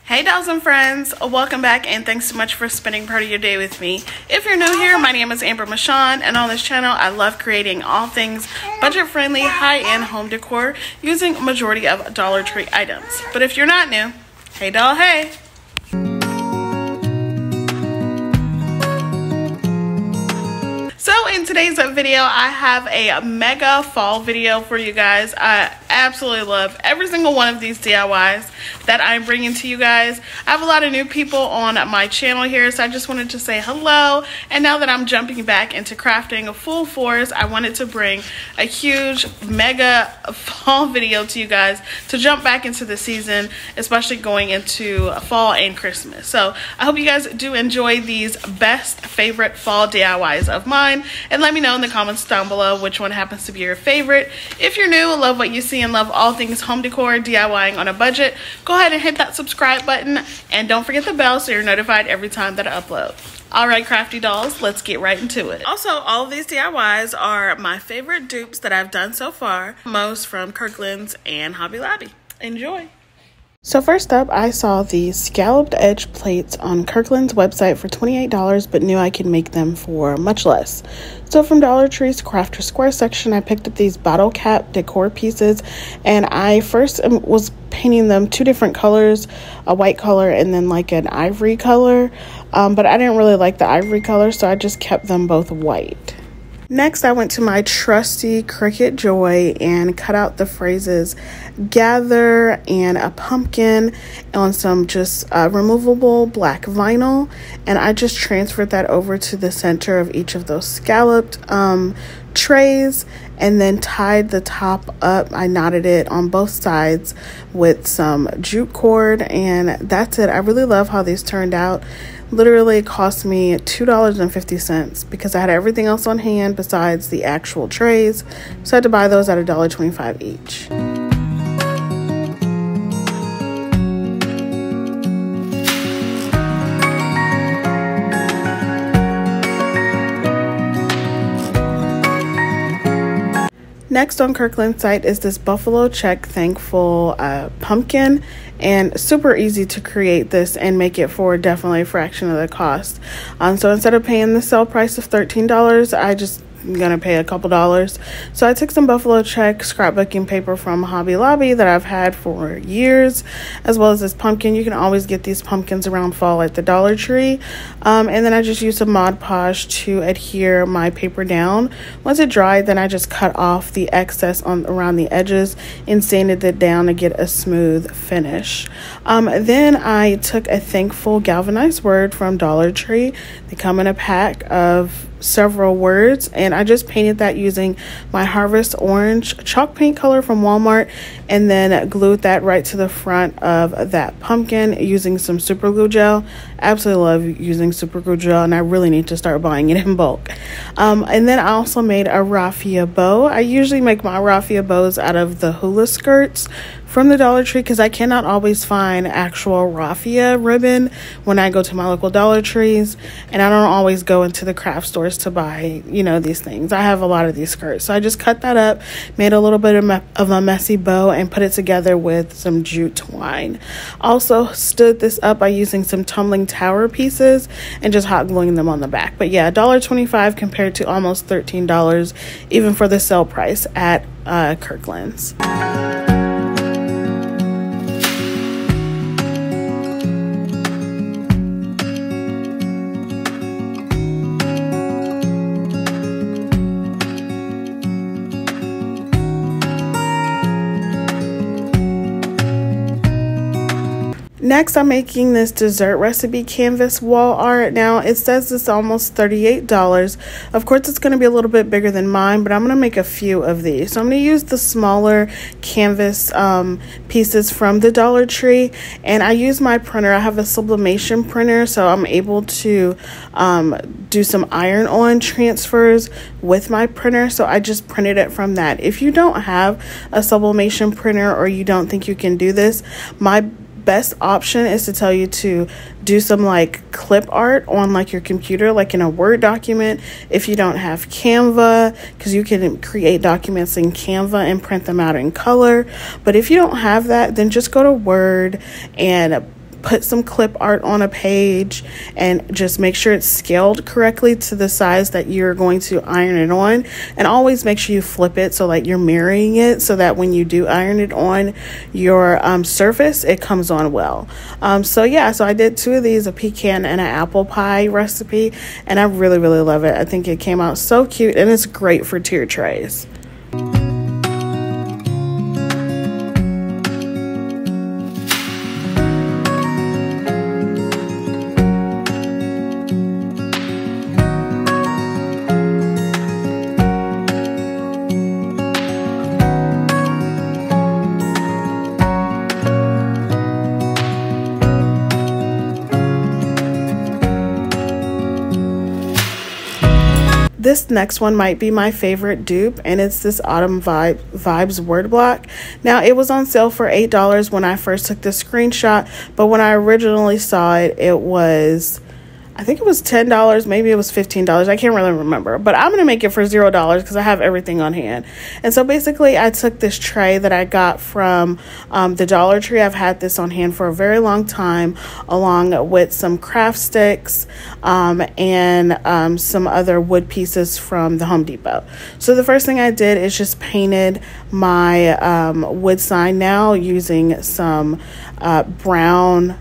Hey dolls and friends, welcome back and thanks so much for spending part of your day with me. If you're new here, my name is Amber Michon, and on this channel I love creating all things budget-friendly, high-end home decor using a majority of Dollar Tree items. But if you're not new, hey doll, hey! So in today's video, I have a mega fall video for you guys. I absolutely love every single one of these DIYs that I'm bringing to you guys. I have a lot of new people on my channel here, so I just wanted to say hello. And now that I'm jumping back into crafting full force, I wanted to bring a huge mega fall video to you guys to jump back into the season, especially going into fall and Christmas. So I hope you guys do enjoy these best favorite fall DIYs of mine, and let me know in the comments down below which one happens to be your favorite. If you're new, love what you see, and love all things home decor, DIYing on a budget, go ahead and hit that subscribe button, and don't forget the bell so you're notified every time that I upload. Alright, crafty dolls, let's get right into it. Also, all of these DIYs are my favorite dupes that I've done so far, most from Kirkland's and Hobby Lobby. Enjoy! So first up, I saw the scalloped edge plates on Kirkland's website for $28, but knew I could make them for much less. So from Dollar Tree's Crafter Square section, I picked up these bottle cap decor pieces, and I first was painting them two different colors, a white color and then like an ivory color, but I didn't really like the ivory color, so I just kept them both white. Next, I went to my trusty Cricut Joy and cut out the phrases gather and a pumpkin on some just removable black vinyl, and I just transferred that over to the center of each of those scalloped trays, and then tied the top up. I knotted it on both sides with some jute cord, and that's it. I really love how these turned out. Literally it cost me $2.50 because I had everything else on hand besides the actual trays, so I had to buy those at $1.25 each. Next on Kirkland's site is this buffalo check thankful pumpkin, and super easy to create this and make it for definitely a fraction of the cost. So instead of paying the sale price of $13, I just gonna pay a couple dollars. So I took some buffalo check scrapbooking paper from Hobby Lobby that I've had for years, as well as this pumpkin. You can always get these pumpkins around fall at the Dollar Tree. And then I just used some Mod Podge to adhere my paper down. Once it dried, then I just cut off the excess around the edges and sanded it down to get a smooth finish. Then I took a thankful galvanized word from Dollar Tree. They come in a pack of several words, and I just painted that using my Harvest Orange chalk paint color from Walmart, and then glued that right to the front of that pumpkin using some super glue gel. Absolutely love using super glue gel, and I really need to start buying it in bulk. And then I also made a raffia bow. I usually make my raffia bows out of the hula skirts from the Dollar Tree because I cannot always find actual raffia ribbon when I go to my local Dollar Trees, and I don't always go into the craft stores to buy, you know, these things. I have a lot of these skirts, so I just cut that up, made a little bit of a messy bow, and put it together with some jute twine. Also stood this up by using some tumbling tower pieces and just hot gluing them on the back. But yeah, $1.25 compared to almost $13 even for the sale price at Kirkland's. Next, I'm making this dessert recipe canvas wall art. Now, it says it's almost $38. Of course, it's going to be a little bit bigger than mine, but I'm going to make a few of these. So I'm going to use the smaller canvas pieces from the Dollar Tree, and I use my printer. I have a sublimation printer, so I'm able to do some iron-on transfers with my printer, so I just printed it from that. If you don't have a sublimation printer or you don't think you can do this, my best option is to tell you to do some like clip art on like your computer, like in a Word document if you don't have Canva, because you can create documents in Canva and print them out in color. But if you don't have that, then just go to Word and put some clip art on a page and just make sure it's scaled correctly to the size that you're going to iron it on. And always make sure you flip it so that you're mirroring it, so that when you do iron it on your surface, it comes on well. So yeah, so I did 2 of these, a pecan and an apple pie recipe, and I really love it. I think it came out so cute, and it's great for tier trays. This next one might be my favorite dupe, and it's this Autumn Vibes word block. Now, it was on sale for $8 when I first took the screenshot, but when I originally saw it, it was, I think it was $10, maybe it was $15. I can't really remember, but I'm going to make it for $0 because I have everything on hand. And so basically I took this tray that I got from the Dollar Tree. I've had this on hand for a very long time, along with some craft sticks and some other wood pieces from the Home Depot. So the first thing I did is just painted my wood sign now using some brown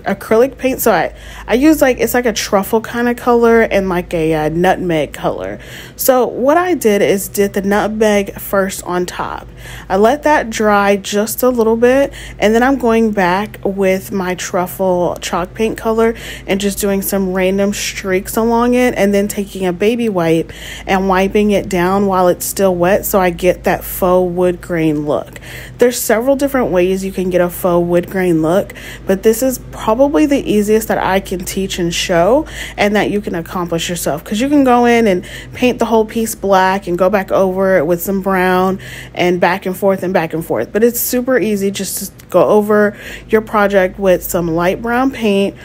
acrylic paint. So I use it's like a truffle kind of color and like a nutmeg color. So what I did is did the nutmeg first on top. I let that dry just a little bit, and then I'm going back with my truffle chalk paint color and just doing some random streaks along it, and then taking a baby wipe and wiping it down while it's still wet so I get that faux wood grain look. There's several different ways you can get a faux wood grain look, but this is probably the easiest that I can teach and show, and that you can accomplish yourself, because you can go in and paint the whole piece black and go back over it with some brown and back and forth and back and forth. But it's super easy just to go over your project with some light brown paint,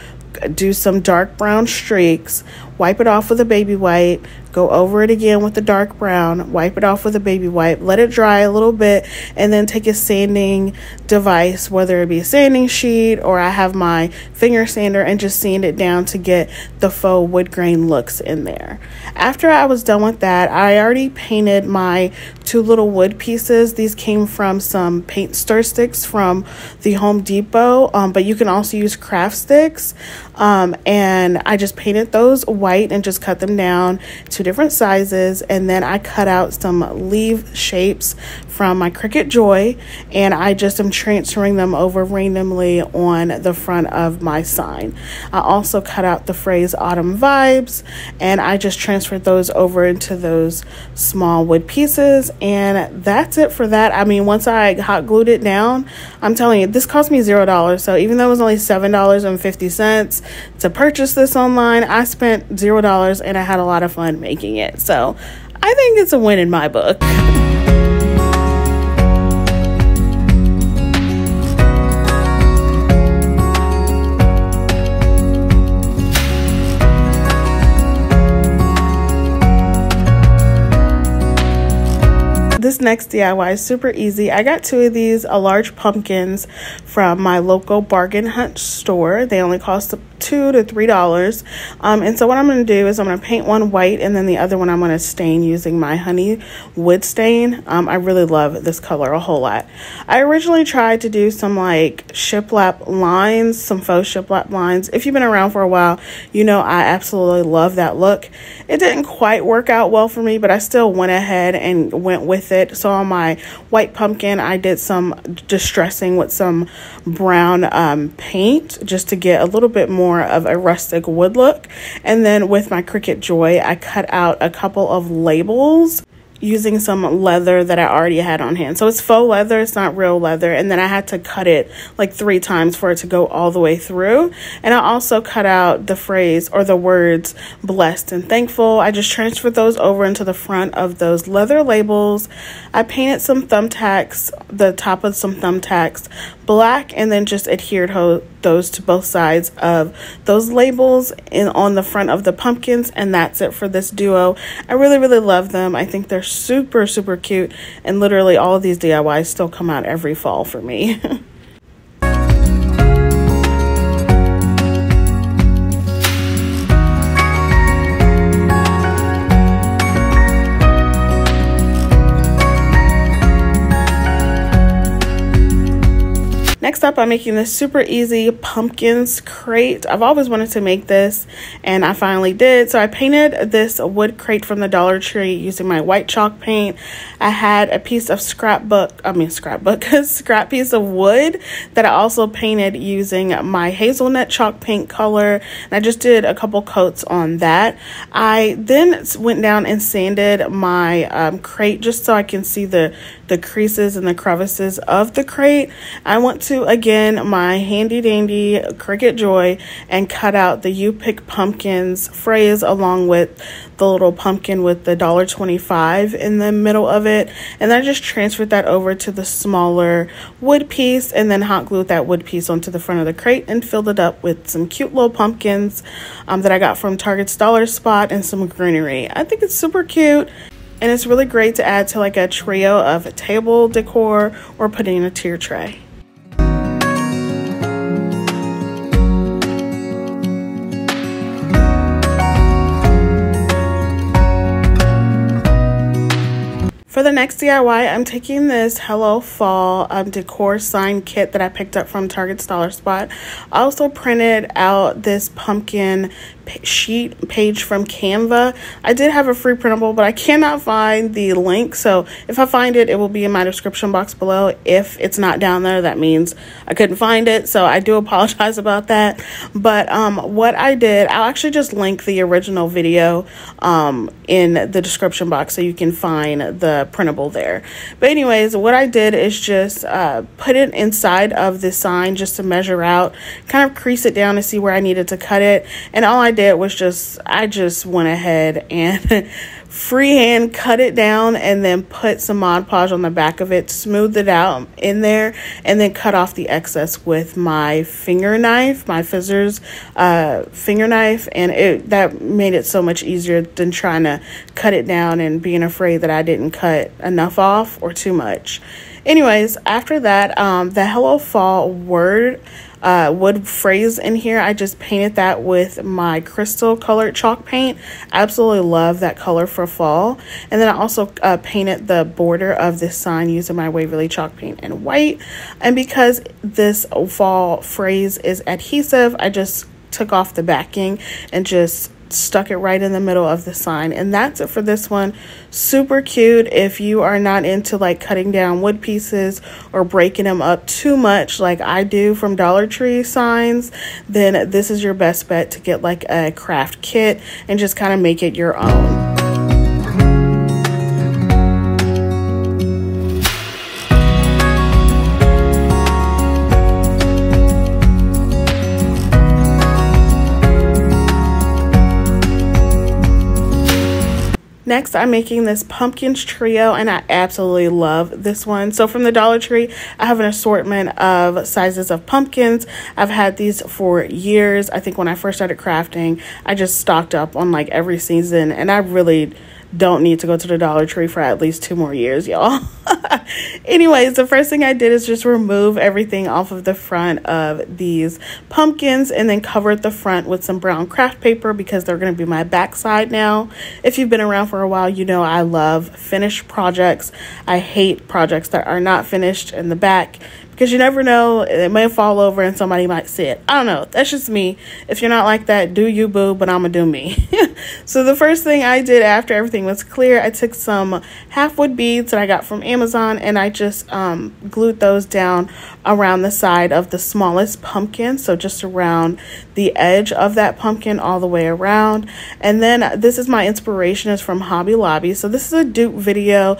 do some dark brown streaks, wipe it off with a baby wipe, go over it again with the dark brown, wipe it off with a baby wipe, let it dry a little bit, and then take a sanding device, whether it be a sanding sheet or I have my finger sander, and just sand it down to get the faux wood grain looks in there. After I was done with that, I already painted my 2 little wood pieces. These came from some paint stir sticks from the Home Depot, but you can also use craft sticks, and I just painted those white and just cut them down to different sizes, and then I cut out some leaf shapes from my Cricut Joy, and I just am transferring them over randomly on the front of my sign. I also cut out the phrase Autumn Vibes, and I just transferred those over into those small wood pieces, and that's it for that. I mean, once I hot glued it down, I'm telling you, this cost me $0. So even though it was only $7.50 to purchase this online, I spent $0, and I had a lot of fun making it. So I think it's a win in my book. This next DIY is super easy. I got 2 of these large pumpkins from my local bargain hunt store. They only cost $2 to $3. And so what I'm going to do is I'm going to paint one white, and then the other one I'm going to stain using my honey wood stain. I really love this color a whole lot. I originally tried to do some like shiplap lines, some faux shiplap lines. If you've been around for a while, you know I absolutely love that look. It didn't quite work out well for me, but I still went ahead and went with it. So on my white pumpkin, I did some distressing with some brown paint just to get a little bit more of a rustic wood look. And then with my Cricut Joy, I cut out a couple of labels using some leather that I already had on hand. So it's faux leather, it's not real leather. And then I had to cut it like 3 times for it to go all the way through. And I also cut out the phrase or the words blessed and thankful. I just transferred those over into the front of those leather labels. I painted some thumbtacks, the top of some thumbtacks black, and then just adhered those to both sides of those labels and on the front of the pumpkins. And that's it for this duo. I really love them. I think they're super cute, and literally all of these DIYs still come out every fall for me. up, I'm making this super easy pumpkins crate. I've always wanted to make this, and I finally did. So I painted this wood crate from the Dollar Tree using my white chalk paint. I had a piece of scrap piece of wood that I also painted using my hazelnut chalk paint color. And I just did a couple coats on that. I then went down and sanded my crate just so I can see the creases and the crevices of the crate. I went to, again, my handy dandy Cricut Joy and cut out the You Pick Pumpkins phrase along with the little pumpkin with the $1.25 in the middle of it. And then I just transferred that over to the smaller wood piece and then hot glued that wood piece onto the front of the crate and filled it up with some cute little pumpkins that I got from Target's Dollar Spot and some greenery. I think it's super cute. And it's really great to add to like a trio of table decor or put in a tier tray. For the next DIY, I'm taking this Hello Fall decor sign kit that I picked up from Target's Dollar Spot. I also printed out this pumpkin sheet page from Canva. I did have a free printable, but I cannot find the link. So if I find it, it will be in my description box below. If it's not down there, that means I couldn't find it. So I do apologize about that. But what I did, I'll actually just link the original video in the description box so you can find the printable there. But anyways, what I did is just put it inside of the sign just to measure out, kind of crease it down to see where I needed to cut it. And all I did was I just went ahead and freehand cut it down and then put some Mod Podge on the back of it, smoothed it out in there, and then cut off the excess with my finger knife, my Fizzers finger knife, and that made it so much easier than trying to cut it down and being afraid that I didn't cut enough off or too much. Anyways, after that, the Hello Fall wood phrase in here, I just painted that with my crystal colored chalk paint. I absolutely love that color for fall. And then I also painted the border of this sign using my Waverly chalk paint in white. And because this fall phrase is adhesive, I just took off the backing and just stuck it right in the middle of the sign. And that's it for this one. Super cute. If you are not into like cutting down wood pieces or breaking them up too much like I do from Dollar Tree signs, then this is your best bet to get like a craft kit and just kind of make it your own. Next, I'm making this pumpkins trio, and I absolutely love this one. So from the Dollar Tree, I have an assortment of sizes of pumpkins. I've had these for years. I think when I first started crafting, I just stocked up on like every season, and I really don't need to go to the Dollar Tree for at least 2 more years, y'all. Anyways, the first thing I did is just remove everything off of the front of these pumpkins and then covered the front with some brown craft paper because they're going to be my backside now. If you've been around for a while, you know I love finished projects. I hate projects that are not finished in the back, because you never know, it may fall over and somebody might see it. I don't know. That's just me. If you're not like that, do you, boo, but I'm gonna do me. So the first thing I did after everything was clear, I took some half wood beads that I got from Amazon and I just glued those down around the side of the smallest pumpkin. So just around the edge of that pumpkin all the way around. And then this is my inspiration is from Hobby Lobby. So this is a dupe video.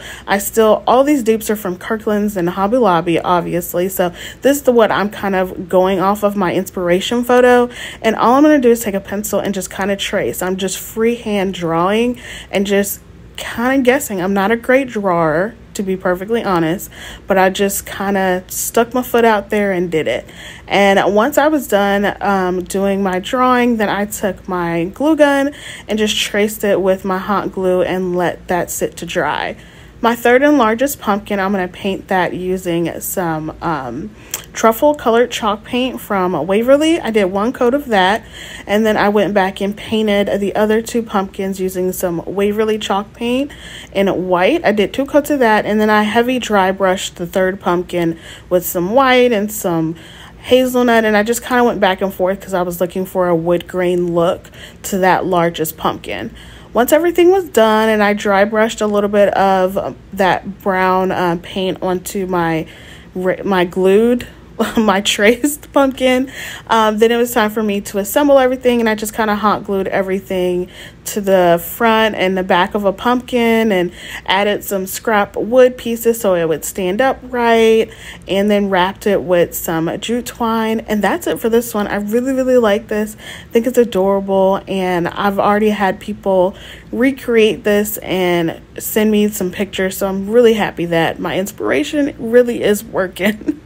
All these dupes are from Kirkland's and Hobby Lobby, obviously. So this is what I'm kind of going off of my inspiration photo. And all I'm going to do is take a pencil and just kind of trace. I'm just freehand drawing and just kind of guessing. I'm not a great drawer, to be perfectly honest, but I just kind of stuck my foot out there and did it. And once I was done doing my drawing, then I took my glue gun and just traced it with my hot glue and let that sit to dry. My third and largest pumpkin, I'm going to paint that using some truffle colored chalk paint from Waverly. I did 1 coat of that, and then I went back and painted the other 2 pumpkins using some Waverly chalk paint in white. I did 2 coats of that, and then I heavy dry brushed the 3rd pumpkin with some white and some hazelnut, and I just kind of went back and forth because I was looking for a wood grain look to that largest pumpkin. Once everything was done and I dry brushed a little bit of that brown paint onto my glued my traced pumpkin, then it was time for me to assemble everything, and I just kind of hot glued everything to the front and the back of a pumpkin and added some scrap wood pieces so it would stand up right, and then wrapped it with some jute twine. And that's it for this one. I really like this. I think it's adorable, and I've already had people recreate this and send me some pictures, so I'm really happy that my inspiration really is working.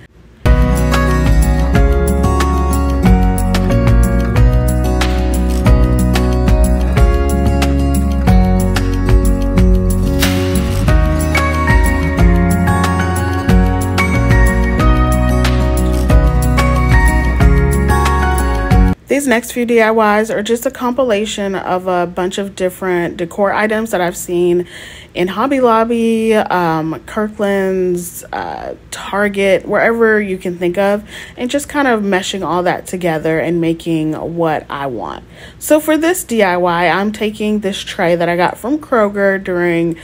These next few DIYs are just a compilation of a bunch of different decor items that I've seen in Hobby Lobby, Kirkland's, Target, wherever you can think of, and just kind of meshing all that together and making what I want. So for this DIY, I'm taking this tray that I got from Kroger during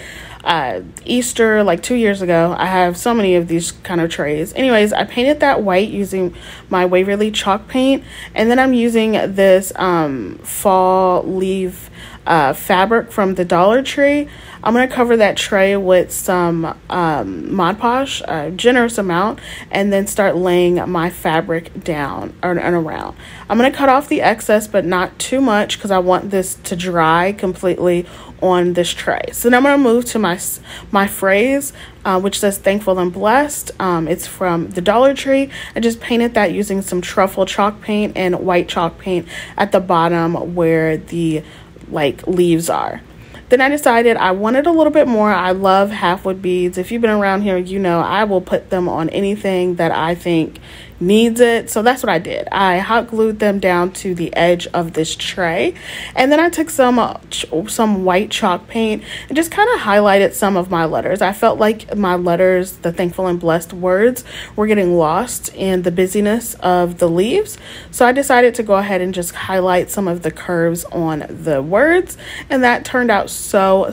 Easter like 2 years ago. I have so many of these kind of trays. Anyways, I painted that white using my Waverly chalk paint, and then I'm using this fall leaf fabric from the Dollar Tree. I'm going to cover that tray with some Mod Podge, a generous amount, and then start laying my fabric down and around. I'm going to cut off the excess, but not too much because I want this to dry completely on this tray. So now I'm going to move to my phrase, which says thankful and blessed. It's from the Dollar Tree. I just painted that using some truffle chalk paint and white chalk paint at the bottom where the leaves are. Then I decided I wanted a little bit more. I love half-wood beads. If you've been around here, you know I will put them on anything that I think needs it. So that's what I did. I hot glued them down to the edge of this tray, and then I took some white chalk paint and just kind of highlighted some of my letters. I felt like my letters, the thankful and blessed words, were getting lost in the busyness of the leaves. So I decided to go ahead and just highlight some of the curves on the words, and that turned out so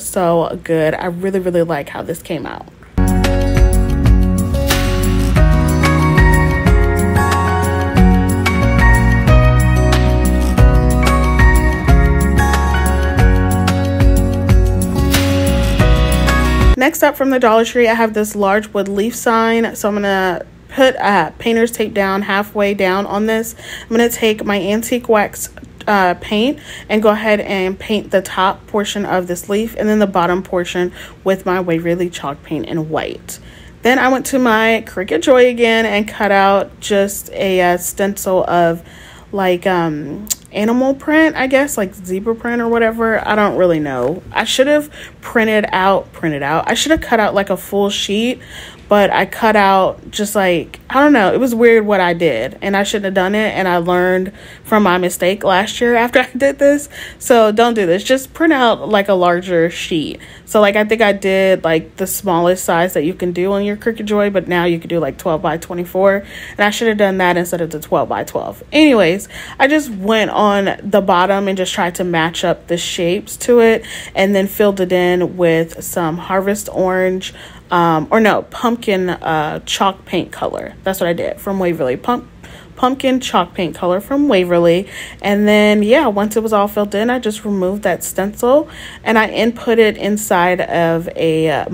good. I really like how this came out. Next up from the Dollar Tree, I have this large wood leaf sign. So I'm going to put painter's tape down halfway down on this. I'm going to take my antique wax paint and go ahead and paint the top portion of this leaf and then the bottom portion with my Waverly chalk paint in white. Then I went to my Cricut Joy again and cut out just a stencil of animal print, I guess, like zebra print or whatever. I don't really know. I should have printed out. I should have cut out like a full sheet, but I cut out just I don't know. It was weird what I did, and I shouldn't have done it, and I learned from my mistake last year after I did this. So don't do this. Just print out like a larger sheet. So I think I did like the smallest size that you can do on your Cricut Joy, but now you can do like 12 by 24, and I should have done that instead of the 12 by 12. Anyways, I just went on the bottom and just tried to match up the shapes to it, and then filled it in with some harvest orange, pumpkin chalk paint color. That's what I did from Waverly. Pumpkin chalk paint color from Waverly. And then once it was all filled in, I just removed that stencil and I input it inside of a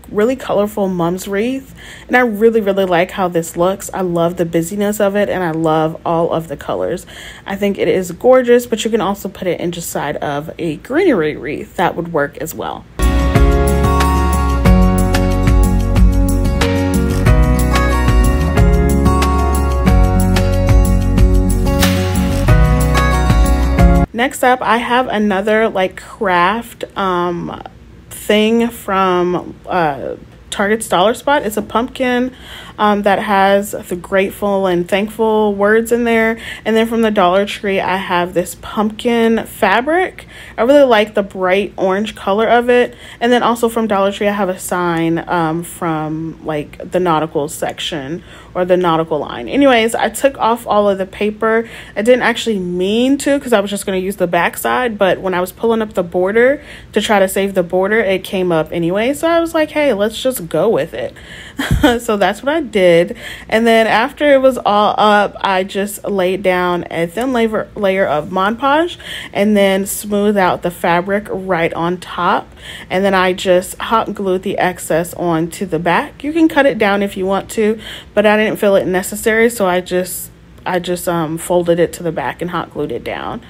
really colorful mum's wreath, and I really like how this looks. I love the busyness of it, and I love all of the colors. I think it is gorgeous, but you can also put it inside of a greenery wreath. That would work as well. Next up, I have another craft thing from Target's Dollar Spot. It's a pumpkin that has the grateful and thankful words in there. And then from the Dollar Tree, I have this pumpkin fabric. I really like the bright orange color of it. And then also from Dollar Tree, I have a sign from like the nautical section or the nautical line. Anyways, I took off all of the paper. I didn't actually mean to because I was just going to use the back side, but when I was pulling up the border to try to save the border, it came up anyway. So I was like, hey, let's just go with it. So that's what I did. And then after it was all up, I just laid down a thin layer of Mod Podge and then smooth out the fabric right on top. And then I just hot glued the excess onto the back. You can cut it down if you want to, but I didn't feel it necessary, so I just folded it to the back and hot glued it down.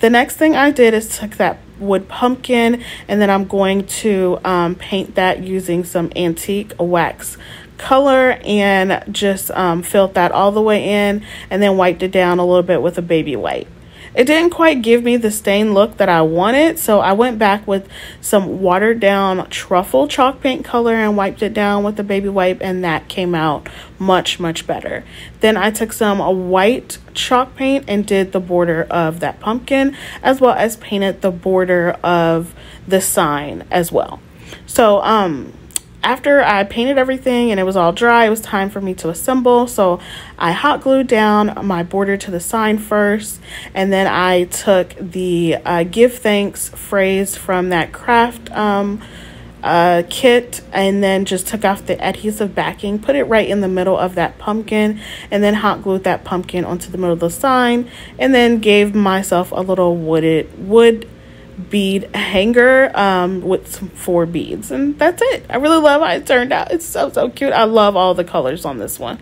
The next thing I did is took that wood pumpkin, and then I'm going to paint that using some antique wax color and just filled that all the way in and then wiped it down a little bit with a baby wipe. It didn't quite give me the stain look that I wanted, so I went back with some watered down truffle chalk paint color and wiped it down with the baby wipe, and that came out much better. Then I took some white chalk paint and did the border of that pumpkin, as well as painted the border of the sign as well. So after I painted everything and it was all dry, it was time for me to assemble. So I hot glued down my border to the sign first, and then I took the give thanks phrase from that craft kit, and then just took off the adhesive backing, put it right in the middle of that pumpkin, and then hot glued that pumpkin onto the middle of the sign, and then gave myself a little wood bead hanger with some 4 beads, and that's it. I really love how it turned out. It's so cute. I love all the colors on this one.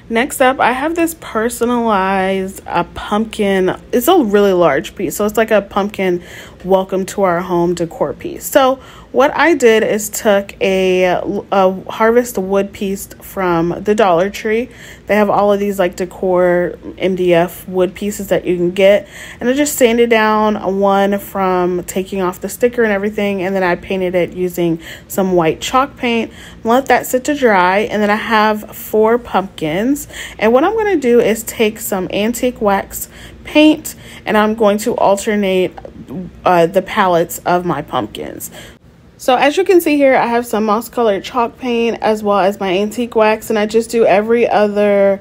Next up, I have this personalized pumpkin. It's a really large piece, so it's like a pumpkin welcome to our home decor piece. So what I did is took a harvest wood piece from the Dollar Tree. They have all of these like decor MDF wood pieces that you can get, and I just sanded down one from taking off the sticker and everything, and then I painted it using some white chalk paint. Let that sit to dry, and then I have 4 pumpkins, and what I'm going to do is take some antique wax paint, and I'm going to alternate the palettes of my pumpkins. So as you can see here, I have some moss colored chalk paint as well as my antique wax, and I just do every other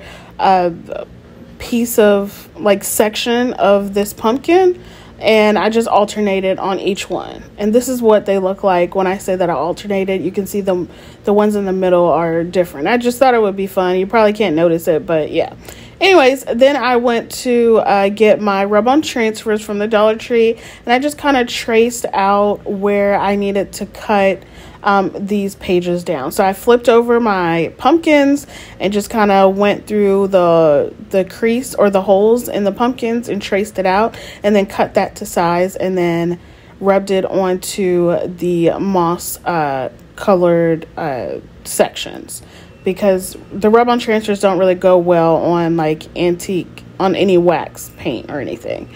piece of like section of this pumpkin, and I just alternated on each one. And this is what they look like when I say that I alternated. You can see the ones in the middle are different. I just thought it would be fun. You probably can't notice it, but yeah. Anyways, then I went to get my rub-on transfers from the Dollar Tree, and I just kind of traced out where I needed to cut these pages down. So I flipped over my pumpkins and just kind of went through the crease or the holes in the pumpkins and traced it out, and then cut that to size, and then rubbed it onto the moss colored sections, because the rub-on transfers don't really go well on like antique, on any wax paint or anything.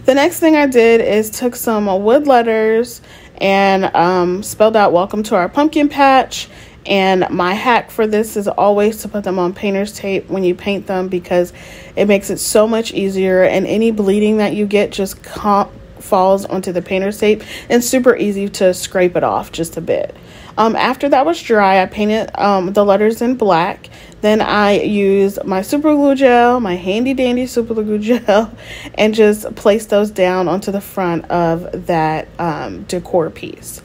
The next thing I did is took some wood letters and spelled out welcome to our pumpkin patch. And my hack for this is always to put them on painter's tape when you paint them, because it makes it so much easier, and any bleeding that you get just falls onto the painter's tape, and super easy to scrape it off just a bit. After that was dry, I painted the letters in black. Then I used my super glue gel, my handy dandy super glue gel, and just placed those down onto the front of that decor piece.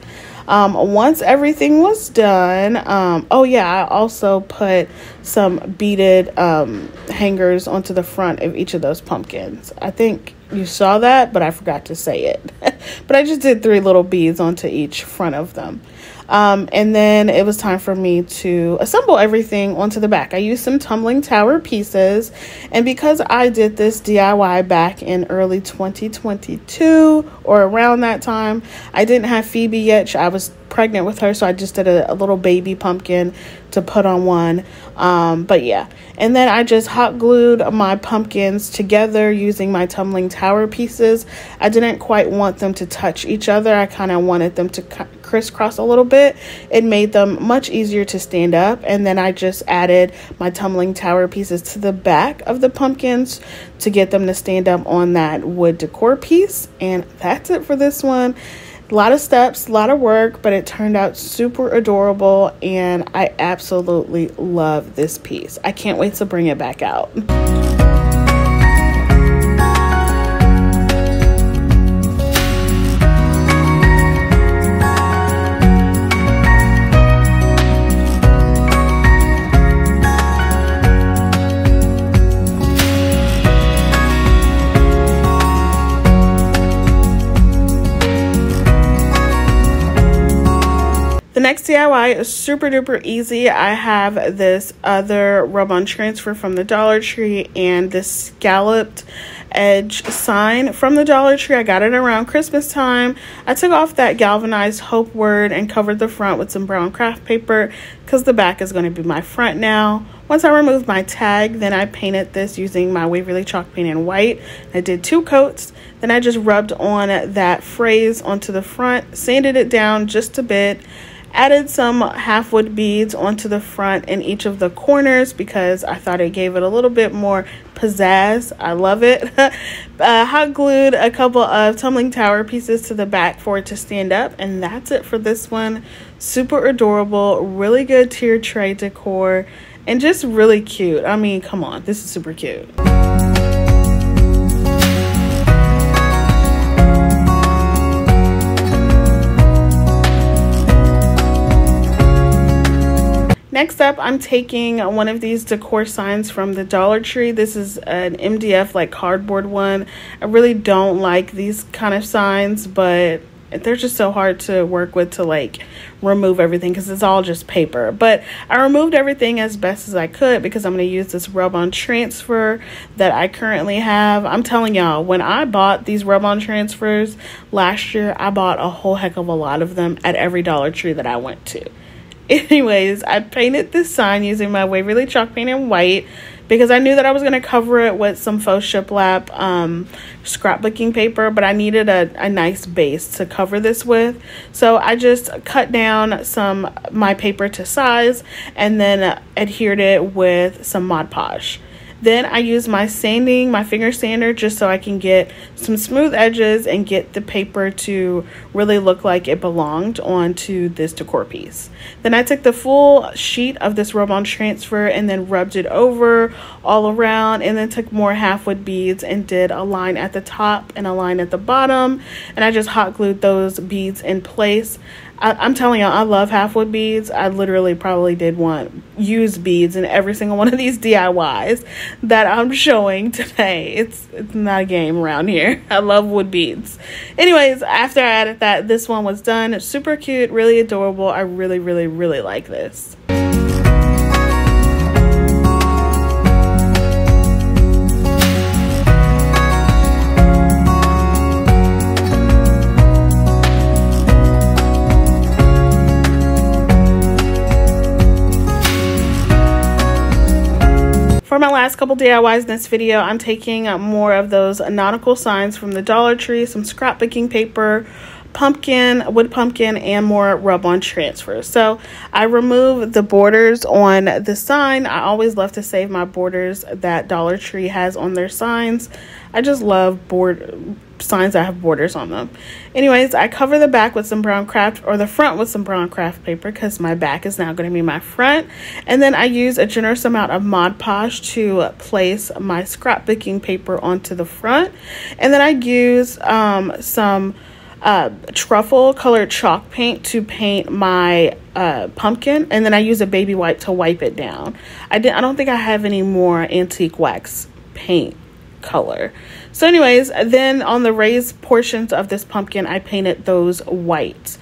Once everything was done, oh yeah, I also put some beaded hangers onto the front of each of those pumpkins. I think you saw that, but I forgot to say it. But I just did 3 little beads onto each front of them. And then it was time for me to assemble everything onto the back. I used some tumbling tower pieces, and because I did this DIY back in early 2022 or around that time, I didn't have Phoebe yet. I was pregnant with her, so I just did a little baby pumpkin to put on one. But yeah, and then I just hot glued my pumpkins together using my tumbling tower pieces. I didn't quite want them to touch each other. I kind of wanted them to crisscross a little bit. It made them much easier to stand up, and then I just added my tumbling tower pieces to the back of the pumpkins to get them to stand up on that wood decor piece. And that's it for this one. A lot of steps, a lot of work, but it turned out super adorable, and I absolutely love this piece. I can't wait to bring it back out. The next DIY is super duper easy. I have this other rub-on transfer from the Dollar Tree and this scalloped edge sign from the Dollar Tree. I got it around Christmas time. I took off that galvanized hope word and covered the front with some brown craft paper because the back is going to be my front now. Once I removed my tag, then I painted this using my Waverly chalk paint in white. I did 2 coats. Then I just rubbed on that phrase onto the front, sanded it down just a bit, added some half wood beads onto the front in each of the corners because I thought it gave it a little bit more pizzazz. I love it. Hot glued a couple of tumbling tower pieces to the back for it to stand up, and that's it for this one. Super adorable, really good tier tray decor, and just really cute. I mean, come on, this is super cute. Next up, I'm taking one of these decor signs from the Dollar Tree. This is an MDF like cardboard one. I really don't like these kind of signs, but they're just so hard to work with to like remove everything because it's all just paper. But I removed everything as best as I could because I'm going to use this rub-on transfer that I currently have. I'm telling y'all, when I bought these rub-on transfers last year, I bought a whole heck of a lot of them at every Dollar Tree that I went to. Anyways, I painted this sign using my Waverly chalk paint in white because I knew that I was going to cover it with some faux shiplap scrapbooking paper, but I needed a nice base to cover this with. So I just cut down my paper to size and then adhered it with some Mod Podge. Then I use my finger sander, just so I can get some smooth edges and get the paper to really look like it belonged onto this decor piece. Then I took the full sheet of this rub-on transfer and then rubbed it over all around, and then took more half-wood beads and did a line at the top and a line at the bottom, and I just hot glued those beads in place. I'm telling y'all, I love half-wood beads. I literally probably did use beads in every single one of these DIYs that I'm showing today. It's not a game around here. I love wood beads. Anyways, after I added that, this one was done. It's super cute, really adorable. I really, really, really like this. For my last couple DIYs in this video, I'm taking more of those nautical signs from the Dollar Tree, some scrapbooking paper, wood pumpkin, and more rub-on transfers. So I removed the borders on the sign. I always love to save my borders that Dollar Tree has on their signs. I just love signs that have borders on them. Anyways, I cover the back with some the front with some brown craft paper because my back is now going to be my front. And then I use a generous amount of Mod Podge to place my scrapbooking paper onto the front. And then I use some truffle colored chalk paint to paint my pumpkin, and then I use a baby wipe to wipe it down. I don't think I have any more antique wax paint color. So anyways, then on the raised portions of this pumpkin, I painted those white.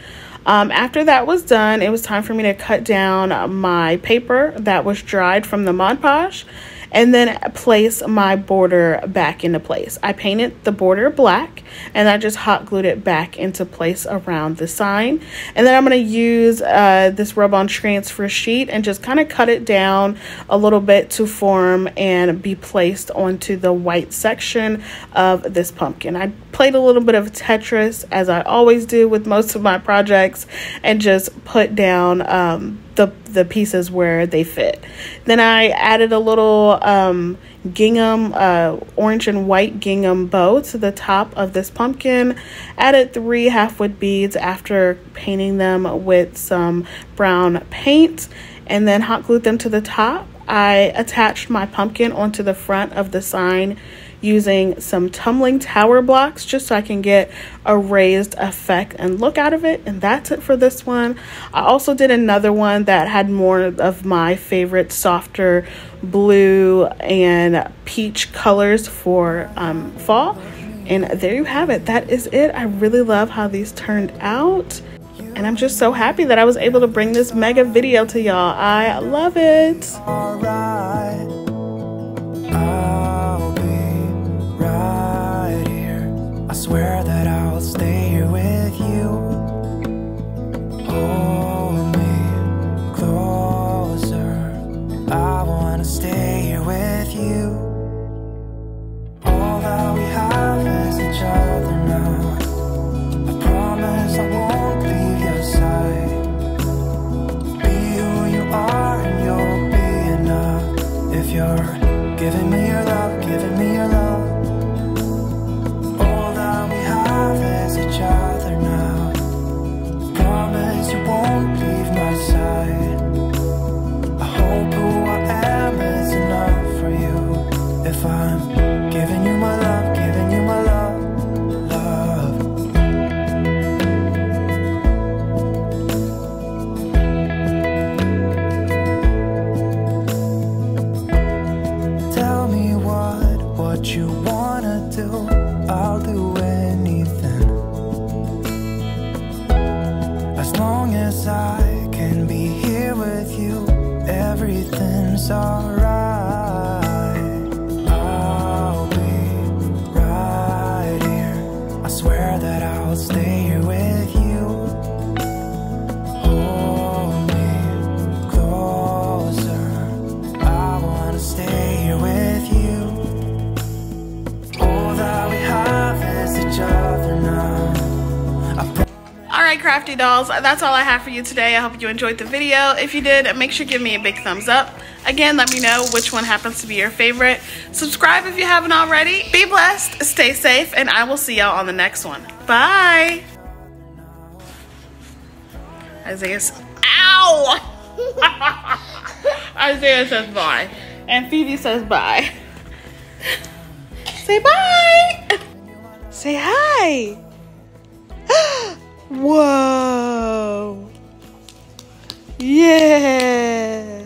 After that was done, it was time for me to cut down my paper that was dried from the Mod Podge and then place my border back into place. I painted the border black and I just hot glued it back into place around the sign. And then I'm going to use this rub-on transfer sheet and just kind of cut it down a little bit to form and be placed onto the white section of this pumpkin. I played a little bit of Tetris, as I always do with most of my projects, and just put down the pieces where they fit. Then I added a little gingham, orange and white gingham bow to the top of this pumpkin. Added 3 half-wood beads after painting them with some brown paint, and then hot glued them to the top. I attached my pumpkin onto the front of the sign using some tumbling tower blocks just so I can get a raised effect and look out of it. And that's it for this one. I also did another one that had more of my favorite softer blue and peach colors for fall. And there you have it. That is it. I really love how these turned out. And I'm just so happy that I was able to bring this mega video to y'all. I love it. All right. I'll be right here. I swear that I'll stay here with you. Hold me closer. I wanna stay here with you. All that we have is each other now. I promise I won't leave your side. Be who you are and you'll be enough. If you're giving me your love, giving me your love. All that we have is each other now. Promise you won't leave my side. I hope who I am is enough for you. If I'm giving you my love, giving you my love, love. Tell me what you wanna do. I'll do anything, as long as I can be here with you. Everything's alright. I'll be right here. I swear that I'll stay here with you. Hold me closer. I wanna stay here with you. All that we have is each other now. Alright, Crafty Dolls, that's all I have for you today. I hope you enjoyed the video. If you did, make sure to give me a big thumbs up. Again, let me know which one happens to be your favorite. Subscribe if you haven't already. Be blessed, stay safe, and I will see y'all on the next one. Bye! Isaiah says, ow! Isaiah says bye. And Phoebe says bye. Say bye! Say hi! Whoa! Yeah!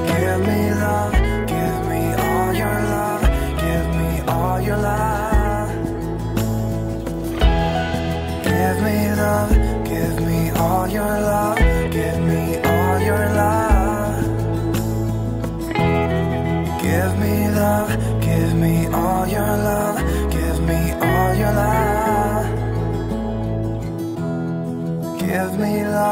Give me love, give me all your love, give me all your love. Give me love, give me all your love, give me all your love. Give me love, give me all your love, give me all your love. Give me love.